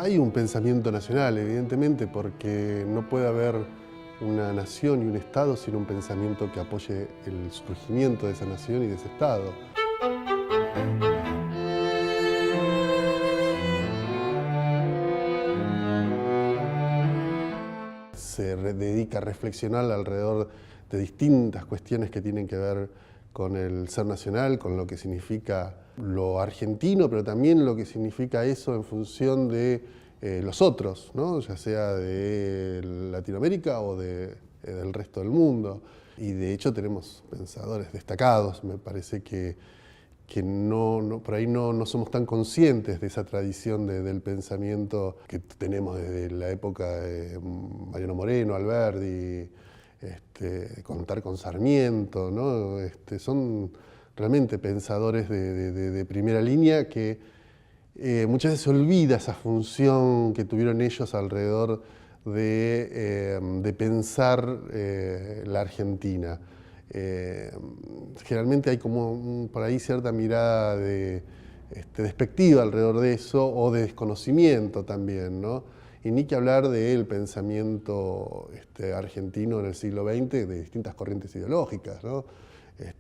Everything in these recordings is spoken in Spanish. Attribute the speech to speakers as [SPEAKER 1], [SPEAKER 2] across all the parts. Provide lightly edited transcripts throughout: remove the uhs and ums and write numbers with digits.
[SPEAKER 1] Hay un pensamiento nacional, evidentemente, porque no puede haber una nación y un Estado sin un pensamiento que apoye el surgimiento de esa nación y de ese Estado. Se dedica a reflexionar alrededor de distintas cuestiones que tienen que ver con el ser nacional, con lo que significa lo argentino, pero también lo que significa eso en función de los otros, ¿no? Ya sea de Latinoamérica o del resto del mundo. Y de hecho tenemos pensadores destacados, me parece que por ahí no somos tan conscientes de esa tradición del pensamiento que tenemos desde la época de Mariano Moreno, Alberdi, contar con Sarmiento, ¿no? Son realmente pensadores de primera línea que muchas veces se olvida esa función que tuvieron ellos alrededor de pensar la Argentina. Generalmente hay como por ahí cierta mirada despectiva alrededor de eso o de desconocimiento también, ¿no? Y ni que hablar del pensamiento argentino en el siglo XX de distintas corrientes ideológicas, ¿no?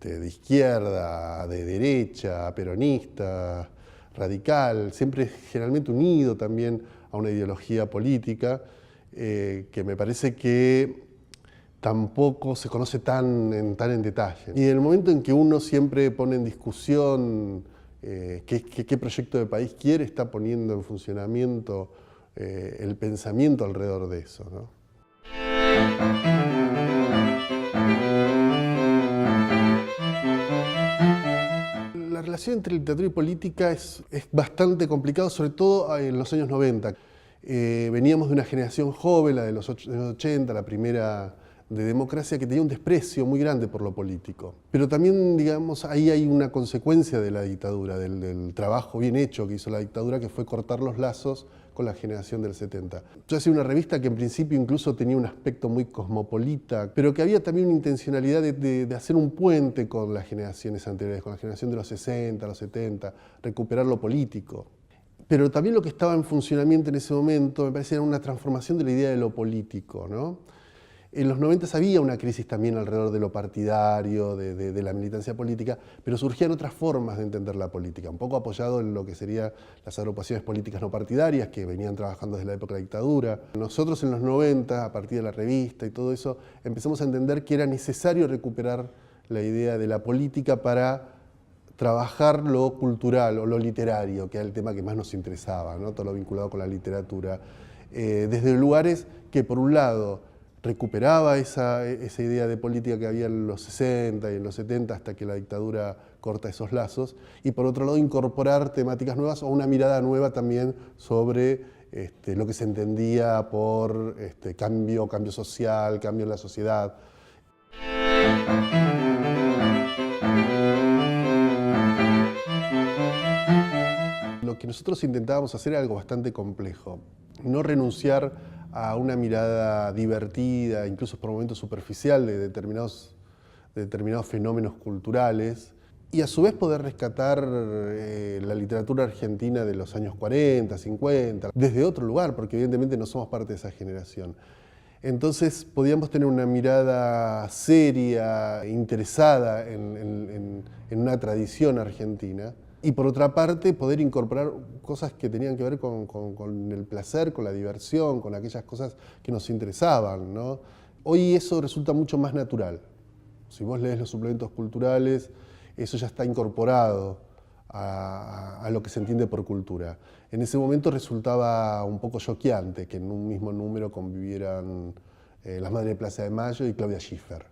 [SPEAKER 1] De izquierda, de derecha, peronista, radical, siempre generalmente unido también a una ideología política que me parece que tampoco se conoce tan en detalle. Y en el momento en que uno siempre pone en discusión qué proyecto de país quiere, está poniendo en funcionamiento el pensamiento alrededor de eso, ¿no? La relación entre literatura y política es bastante complicado, sobre todo en los años 90. Veníamos de una generación joven, la de los 80, la primera de democracia, que tenía un desprecio muy grande por lo político. Pero también, digamos, ahí hay una consecuencia de la dictadura, del trabajo bien hecho que hizo la dictadura, que fue cortar los lazos con la generación del 70. Yo hacía una revista que en principio incluso tenía un aspecto muy cosmopolita, pero que había también una intencionalidad de hacer un puente con las generaciones anteriores, con la generación de los 60, los 70, recuperar lo político. Pero también lo que estaba en funcionamiento en ese momento me parece era una transformación de la idea de lo político, ¿no? En los 90 había una crisis también alrededor de lo partidario, de la militancia política, pero surgían otras formas de entender la política, un poco apoyado en lo que serían las agrupaciones políticas no partidarias que venían trabajando desde la época de la dictadura. Nosotros en los 90, a partir de la revista y todo eso, empezamos a entender que era necesario recuperar la idea de la política para trabajar lo cultural o lo literario, que era el tema que más nos interesaba, ¿no? Todo lo vinculado con la literatura, desde lugares que por un lado recuperaba esa idea de política que había en los 60 y en los 70 hasta que la dictadura corta esos lazos, y por otro lado incorporar temáticas nuevas o una mirada nueva también sobre lo que se entendía por cambio social, cambio en la sociedad. Lo que nosotros intentábamos hacer era algo bastante complejo, no renunciar a una mirada divertida, incluso por momentos superficial, de determinados fenómenos culturales, y a su vez poder rescatar la literatura argentina de los años 40, 50, desde otro lugar, porque evidentemente no somos parte de esa generación. Entonces podíamos tener una mirada seria, interesada en una tradición argentina, y por otra parte poder incorporar cosas que tenían que ver con el placer, con la diversión, con aquellas cosas que nos interesaban, ¿no? Hoy eso resulta mucho más natural. Si vos lees los suplementos culturales, eso ya está incorporado a lo que se entiende por cultura. En ese momento resultaba un poco choqueante que en un mismo número convivieran las Madres de Plaza de Mayo y Claudia Schiffer,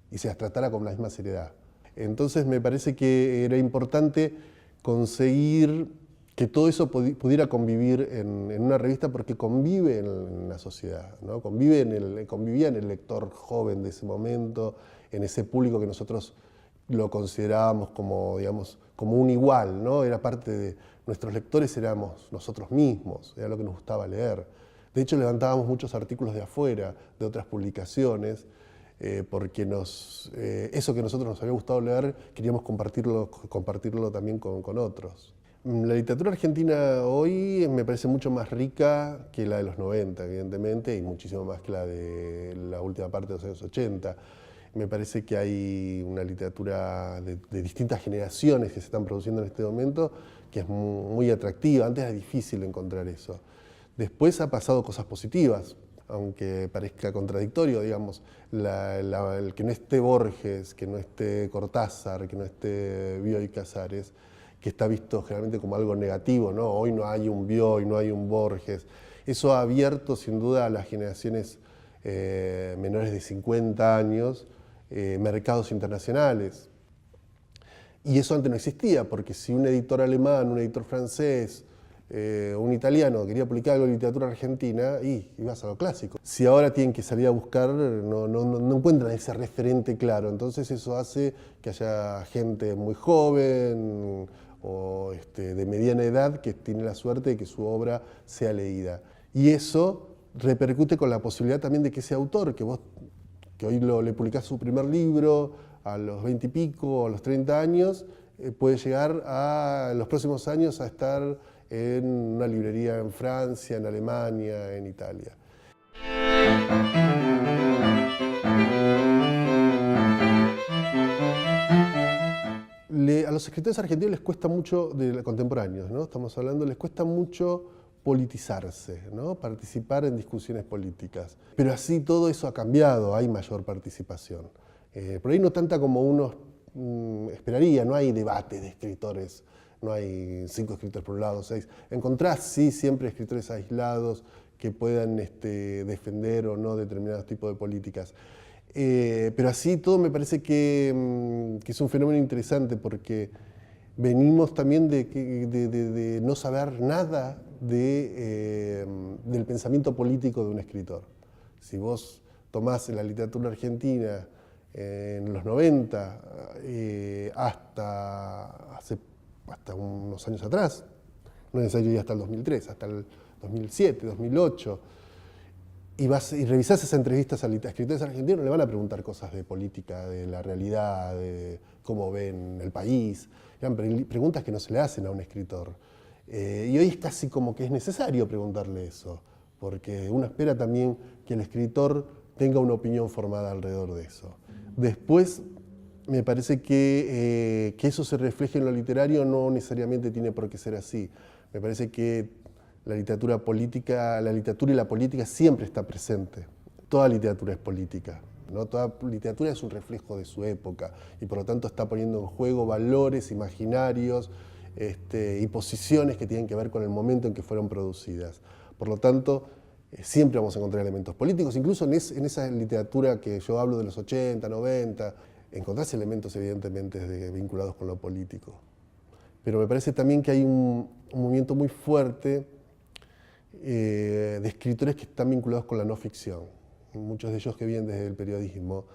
[SPEAKER 1] y se las tratara con la misma seriedad. Entonces me parece que era importante conseguir que todo eso pudiera convivir en una revista, porque convive en la sociedad, ¿no? Convivía en el lector joven de ese momento, en ese público que nosotros lo considerábamos como, digamos, como un igual, ¿no? Era parte de nuestros lectores, éramos nosotros mismos, era lo que nos gustaba leer. De hecho, levantábamos muchos artículos de afuera, de otras publicaciones, porque eso que a nosotros nos había gustado leer, queríamos compartirlo también con otros. La literatura argentina hoy me parece mucho más rica que la de los 90, evidentemente, y muchísimo más que la de la última parte de los años 80. Me parece que hay una literatura de distintas generaciones que se están produciendo en este momento que es muy atractiva. Antes era difícil encontrar eso. Después ha pasado cosas positivas, aunque parezca contradictorio, digamos, el que no esté Borges, que no esté Cortázar, que no esté Bioy Casares, que está visto generalmente como algo negativo, ¿no? Hoy no hay un Bioy, no hay un Borges. Eso ha abierto sin duda a las generaciones menores de 50 años mercados internacionales. Y eso antes no existía, porque si un editor alemán, un editor francés, un italiano quería publicar algo de literatura argentina, ibas a lo clásico. Si ahora tienen que salir a buscar, no encuentran ese referente claro. Entonces eso hace que haya gente muy joven o de mediana edad que tiene la suerte de que su obra sea leída. Y eso repercute con la posibilidad también de que ese autor, que hoy le publicás su primer libro a los 20 y pico o a los 30 años, puede llegar en los próximos años a estar en una librería en Francia, en Alemania, en Italia. A los escritores argentinos les cuesta mucho, de contemporáneos, ¿no? Estamos hablando, les cuesta mucho politizarse, ¿no? Participar en discusiones políticas. Pero así todo eso ha cambiado, hay mayor participación. Por ahí no tanta como uno esperaría, no hay debate de escritores, no hay 5 escritores por un lado, 6. Encontrás sí siempre escritores aislados que puedan defender o no determinados tipos de políticas. Pero así todo me parece que es un fenómeno interesante porque venimos también de no saber nada del pensamiento político de un escritor. Si vos tomás en la literatura argentina en los 90 hasta unos años atrás, no necesariamente hasta el 2003, hasta el 2007, 2008, y revisás esas entrevistas a escritores argentinos, no le van a preguntar cosas de política, de la realidad, de cómo ven el país. Eran preguntas que no se le hacen a un escritor. Y hoy es casi como que es necesario preguntarle eso, porque uno espera también que el escritor tenga una opinión formada alrededor de eso. Después, me parece que eso se refleje en lo literario no necesariamente tiene por qué ser así. Me parece que la literatura y la política siempre está presente. Toda literatura es política, ¿no? Toda literatura es un reflejo de su época y por lo tanto está poniendo en juego valores imaginarios y posiciones que tienen que ver con el momento en que fueron producidas. Por lo tanto, siempre vamos a encontrar elementos políticos, incluso en esa literatura que yo hablo de los 80, 90, encontrás elementos evidentemente vinculados con lo político. Pero me parece también que hay un movimiento muy fuerte de escritores que están vinculados con la no ficción, muchos de ellos que vienen desde el periodismo,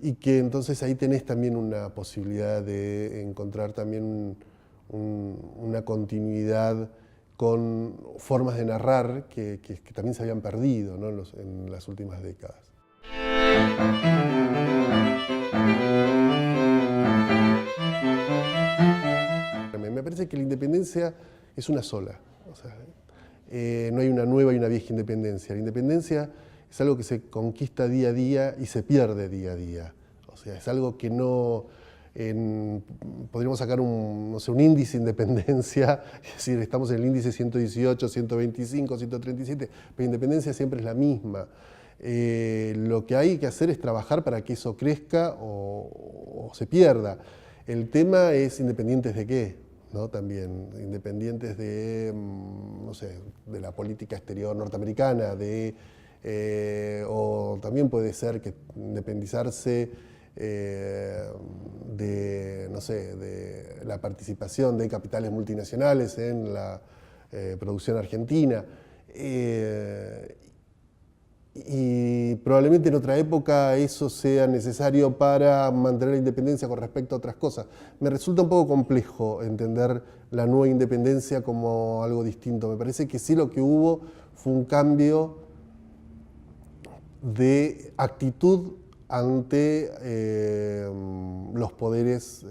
[SPEAKER 1] y que entonces ahí tenés también una posibilidad de encontrar también una continuidad con formas de narrar que también se habían perdido, ¿no? en las últimas décadas. Me parece que la independencia es una sola. O sea, no hay una nueva y una vieja independencia. La independencia es algo que se conquista día a día y se pierde día a día. O sea, es algo que no... podríamos sacar un índice de independencia, es decir, estamos en el índice 118, 125, 137, pero independencia siempre es la misma. Lo que hay que hacer es trabajar para que eso crezca o se pierda. El tema es independientes de qué, ¿no? También independientes de, no sé, de la política exterior norteamericana, o también puede ser que independizarse no sé, de la participación de capitales multinacionales en la producción argentina. Y probablemente en otra época eso sea necesario para mantener la independencia con respecto a otras cosas. Me resulta un poco complejo entender la nueva independencia como algo distinto. Me parece que sí lo que hubo fue un cambio de actitud ante los poderes,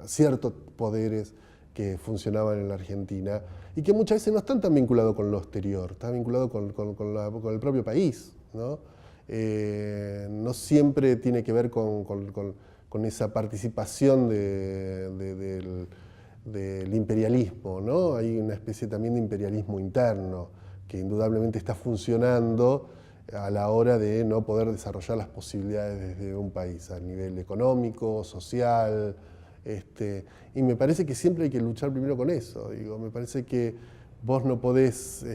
[SPEAKER 1] ciertos poderes que funcionaban en la Argentina y que muchas veces no están tan vinculados con lo exterior, están vinculados con el propio país, ¿no? No siempre tiene que ver con esa participación del imperialismo, ¿no? Hay una especie también de imperialismo interno que indudablemente está funcionando a la hora de no poder desarrollar las posibilidades desde un país a nivel económico, social, y me parece que siempre hay que luchar primero con eso. Digo, me parece que vos no podés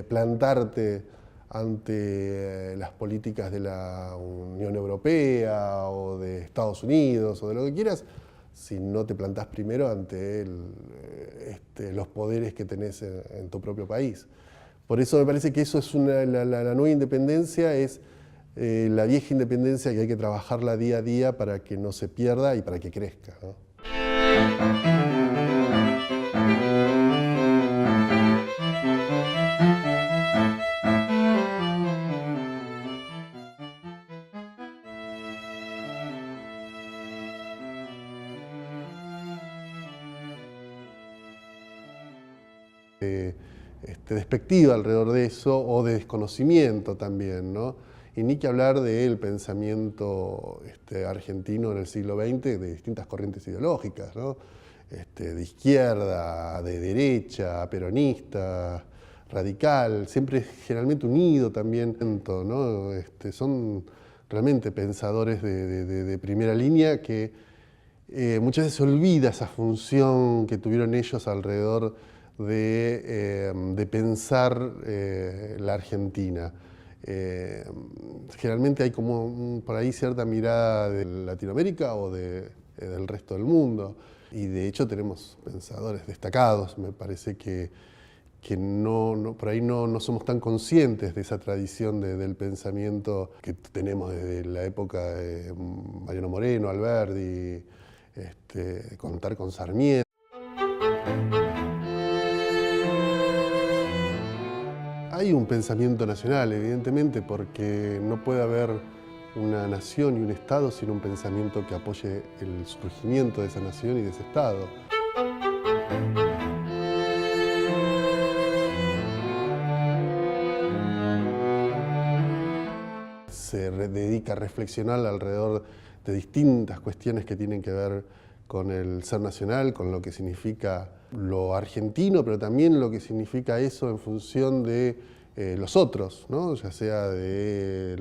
[SPEAKER 1] plantarte ante las políticas de la Unión Europea o de Estados Unidos o de lo que quieras, si no te plantás primero ante los poderes que tenés en tu propio país. Por eso me parece que eso es la nueva independencia, es la vieja independencia que hay que trabajarla día a día para que no se pierda y para que crezca, ¿no? Despectiva alrededor de eso o de desconocimiento también, ¿no? Y ni que hablar del pensamiento argentino en el siglo XX de distintas corrientes ideológicas, ¿no? De izquierda, de derecha, peronista, radical, siempre generalmente unido también, ¿no? Son realmente pensadores de primera línea que muchas veces se olvida esa función que tuvieron ellos alrededor de pensar la Argentina. Generalmente hay como por ahí cierta mirada de Latinoamérica o del resto del mundo, y de hecho tenemos pensadores destacados. Me parece que por ahí no somos tan conscientes de esa tradición del pensamiento que tenemos desde la época de Mariano Moreno, Alberdi, contar con Sarmiento. Hay un pensamiento nacional, evidentemente, porque no puede haber una nación y un Estado sin un pensamiento que apoye el surgimiento de esa nación y de ese Estado. Se dedica a reflexionar alrededor de distintas cuestiones que tienen que ver con el ser nacional, con lo que significa lo argentino, pero también lo que significa eso en función de los otros, ¿no? Ya sea de